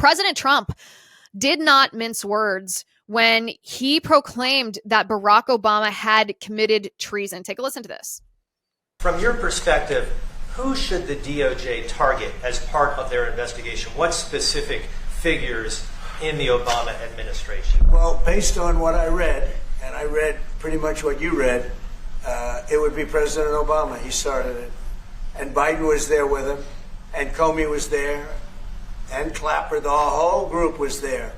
President Trump did not mince words when he proclaimed that Barack Obama had committed treason. Take a listen to this. From your perspective, who should the DOJ target as part of their investigation? What specific figures in the Obama administration? Well, based on what I read, and I read pretty much what you read, it would be President Obama. He started it. And Biden was there with him, and Comey was there, and Clapper, the whole group was there.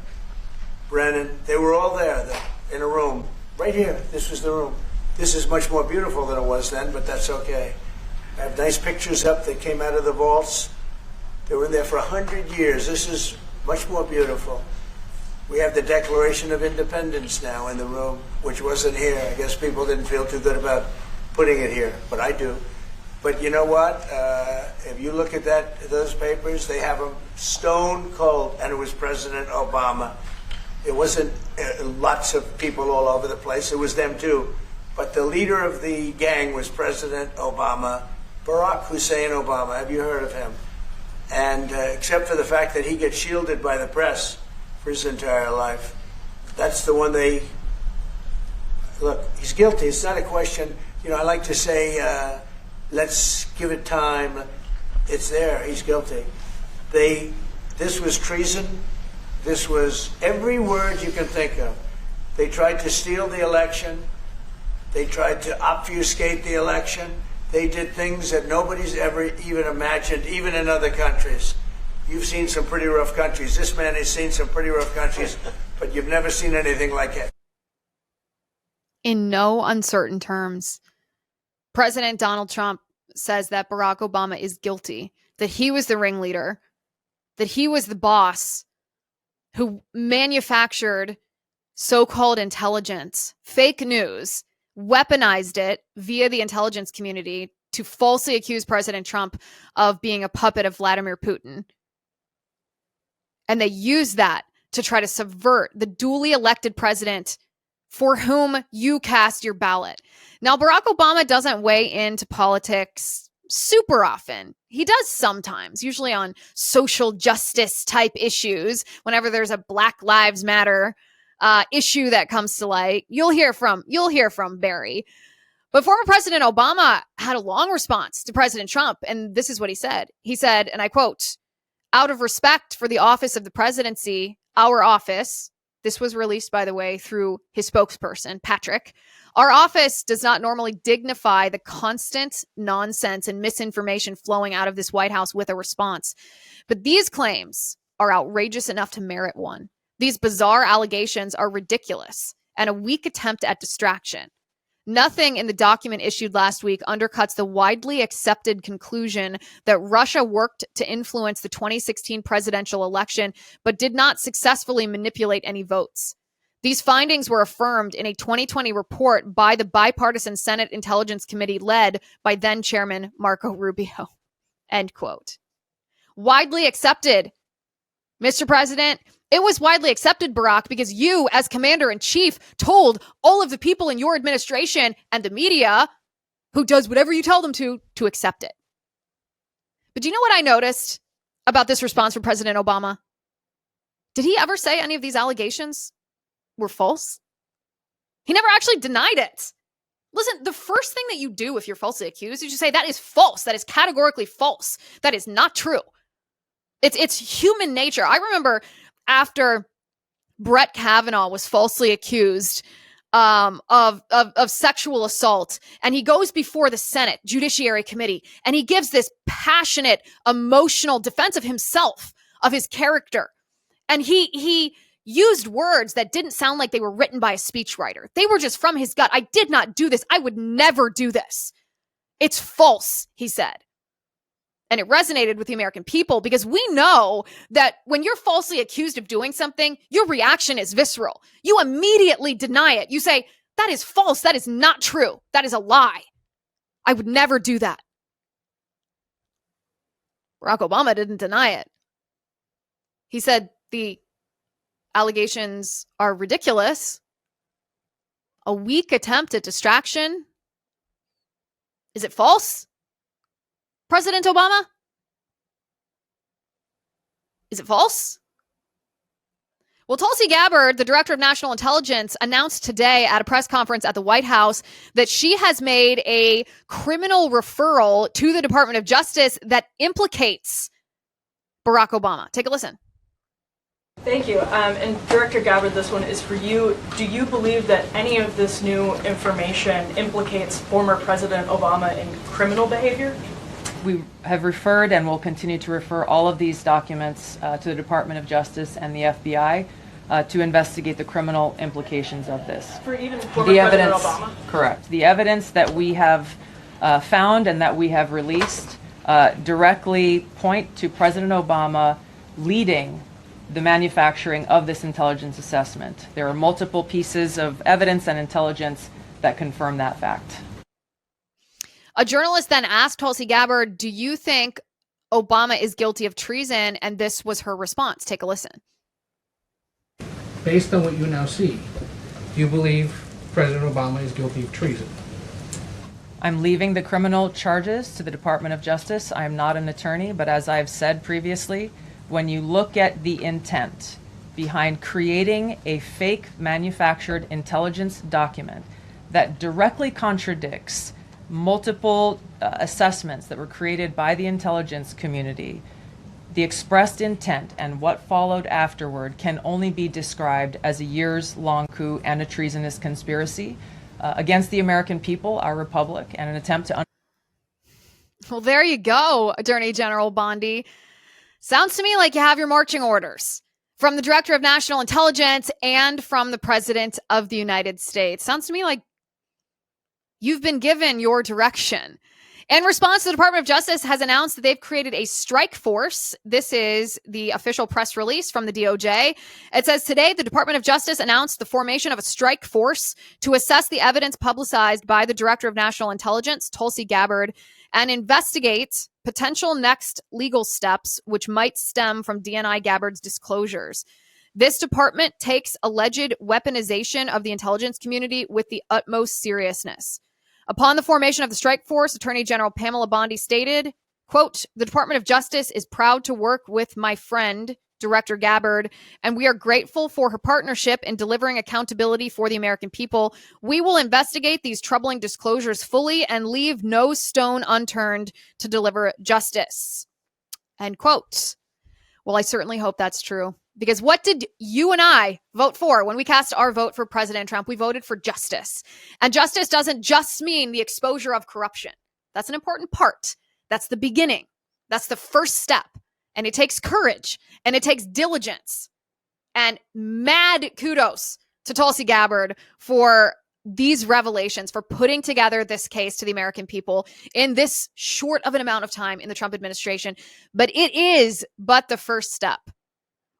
Brennan, they were all there in a room. Right here, this was the room. This is much more beautiful than it was then, but that's okay. I have nice pictures up that came out of the vaults. They were in there for 100 years. This is much more beautiful. We have the Declaration of Independence now in the room, which wasn't here. I guess people didn't feel too good about putting it here, but I do. But you know what? If you look at those papers, they have them stone cold, and it was President Obama. It wasn't lots of people all over the place. It was them too. But the leader of the gang was President Obama, Barack Hussein Obama. Have you heard of him? And except for the fact that he gets shielded by the press for his entire life, that's the one they... Look, he's guilty. It's not a question. You know, I like to say, let's give it time. It's there. He's guilty. This was treason. This was every word you can think of. They tried to steal the election. They tried to obfuscate the election. They did things that nobody's ever even imagined, even in other countries. You've seen some pretty rough countries. This man has seen some pretty rough countries, but you've never seen anything like it. In no uncertain terms, President Donald Trump says that Barack Obama is guilty, that he was the ringleader, that he was the boss who manufactured so-called intelligence, fake news, weaponized it via the intelligence community to falsely accuse President Trump of being a puppet of Vladimir Putin. And they used that to try to subvert the duly elected president for whom you cast your ballot. Now, Barack Obama doesn't weigh into politics super often. He does sometimes, usually on social justice type issues. Whenever there's a Black Lives Matter issue that comes to light, you'll hear from Barry. But former President Obama had a long response to President Trump, and this is what he said. He said, and I quote, "Out of respect for the office of the presidency, our office," this was released, by the way, through his spokesperson, Patrick, "our office does not normally dignify the constant nonsense and misinformation flowing out of this White House with a response. But these claims are outrageous enough to merit one. These bizarre allegations are ridiculous and a weak attempt at distraction. Nothing in the document issued last week undercuts the widely accepted conclusion that Russia worked to influence the 2016 presidential election, but did not successfully manipulate any votes. These findings were affirmed in a 2020 report by the bipartisan Senate Intelligence Committee led by then Chairman Marco Rubio." End quote. Widely accepted, Mr. President. It was widely accepted, Barack, because you, as commander-in-chief, told all of the people in your administration and the media, who does whatever you tell them to accept it. But do you know what I noticed about this response from President Obama? Did he ever say any of these allegations were false? He never actually denied it. Listen, the first thing that you do if you're falsely accused is you say, that is false. That is categorically false. That is not true. It's human nature. I remember after Brett Kavanaugh was falsely accused of sexual assault, and he goes before the Senate Judiciary Committee, and he gives this passionate, emotional defense of himself, of his character. And he used words that didn't sound like they were written by a speechwriter. They were just from his gut. "I did not do this. I would never do this. It's false," he said. And it resonated with the American people because we know that when you're falsely accused of doing something, your reaction is visceral. You immediately deny it. You say, "That is false. That is not true. That is a lie. I would never do that." Barack Obama didn't deny it. He said the allegations are ridiculous, a weak attempt at distraction. Is it false, President Obama? Is it false? Well, Tulsi Gabbard, the director of national intelligence, announced today at a press conference at the White House that she has made a criminal referral to the Department of Justice that implicates Barack Obama. Take a listen. Thank you. And Director Gabbard, this one is for you. Do you believe that any of this new information implicates former President Obama in criminal behavior? We have referred and will continue to refer all of these documents to the Department of Justice and the FBI to investigate the criminal implications of this. For even former President Obama? Correct. The evidence that we have found and that we have released directly point to President Obama leading the manufacturing of this intelligence assessment. There are multiple pieces of evidence and intelligence that confirm that fact. A journalist then asked Tulsi Gabbard, do you think Obama is guilty of treason? And this was her response. Take a listen. Based on what you now see, do you believe President Obama is guilty of treason? I'm leaving the criminal charges to the Department of Justice. I am not an attorney, but as I've said previously, when you look at the intent behind creating a fake manufactured intelligence document that directly contradicts multiple assessments that were created by the intelligence community, the expressed intent and what followed afterward can only be described as a years-long coup and a treasonous conspiracy against the American people, our republic, and an attempt to... Well, there you go, Attorney General Bondi. Sounds to me like you have your marching orders from the Director of National Intelligence and from the President of the United States. Sounds to me like you've been given your direction. In response, the Department of Justice has announced that they've created a strike force. This is the official press release from the DOJ. It says today, the Department of Justice announced the formation of a strike force to assess the evidence publicized by the Director of National Intelligence, Tulsi Gabbard, and investigate potential next legal steps which might stem from DNI Gabbard's disclosures. This department takes alleged weaponization of the intelligence community with the utmost seriousness. Upon the formation of the strike force, Attorney General Pamela Bondi stated, quote, the Department of Justice is proud to work with my friend, Director Gabbard, and we are grateful for her partnership in delivering accountability for the American people. We will investigate these troubling disclosures fully and leave no stone unturned to deliver justice. End quote. Well, I certainly hope that's true. Because what did you and I vote for when we cast our vote for President Trump? We voted for justice. And justice doesn't just mean the exposure of corruption. That's an important part. That's the beginning. That's the first step. And it takes courage and it takes diligence. And mad kudos to Tulsi Gabbard for these revelations, for putting together this case to the American people in this short of an amount of time in the Trump administration. But it is but the first step.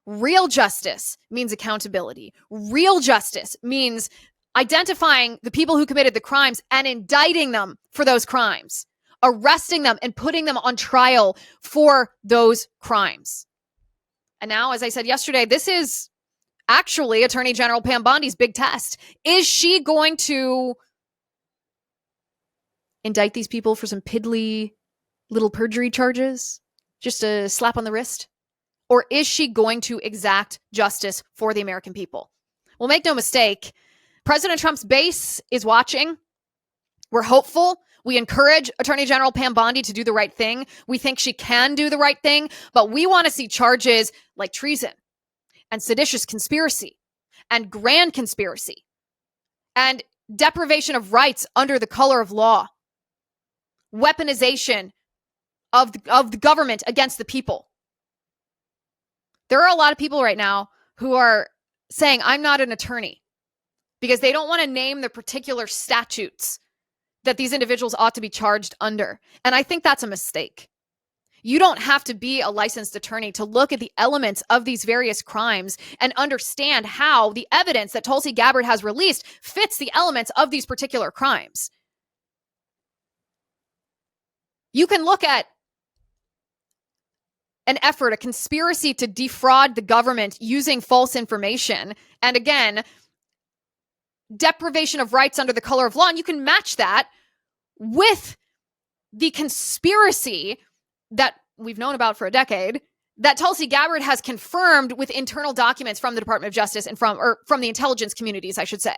Real justice means accountability. Real justice means identifying the people who committed the crimes and indicting them for those crimes, arresting them and putting them on trial for those crimes. And now, as I said yesterday, this is actually Attorney General Pam Bondi's big test. Is she going to indict these people for some piddly little perjury charges? Just a slap on the wrist? Or is she going to exact justice for the American people? Well, make no mistake, President Trump's base is watching. We're hopeful. We encourage Attorney General Pam Bondi to do the right thing. We think she can do the right thing, but we want to see charges like treason and seditious conspiracy and grand conspiracy and deprivation of rights under the color of law, weaponization of the government against the people. There are a lot of people right now who are saying, I'm not an attorney, because they don't want to name the particular statutes that these individuals ought to be charged under. And I think that's a mistake. You don't have to be a licensed attorney to look at the elements of these various crimes and understand how the evidence that Tulsi Gabbard has released fits the elements of these particular crimes. You can look at an effort, a conspiracy to defraud the government using false information. And again, deprivation of rights under the color of law. And you can match that with the conspiracy that we've known about for a decade that Tulsi Gabbard has confirmed with internal documents from the Department of Justice and from the intelligence communities, I should say.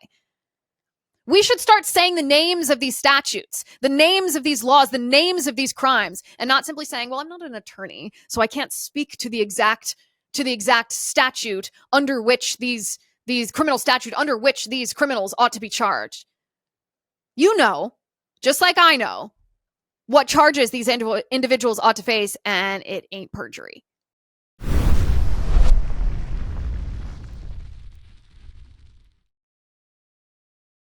We should start saying the names of these statutes, the names of these laws, the names of these crimes, and not simply saying, well, I'm not an attorney, so I can't speak to the exact statute under which these criminal statute under which these criminals ought to be charged. You know, just like I know, what charges these individuals ought to face, and it ain't perjury.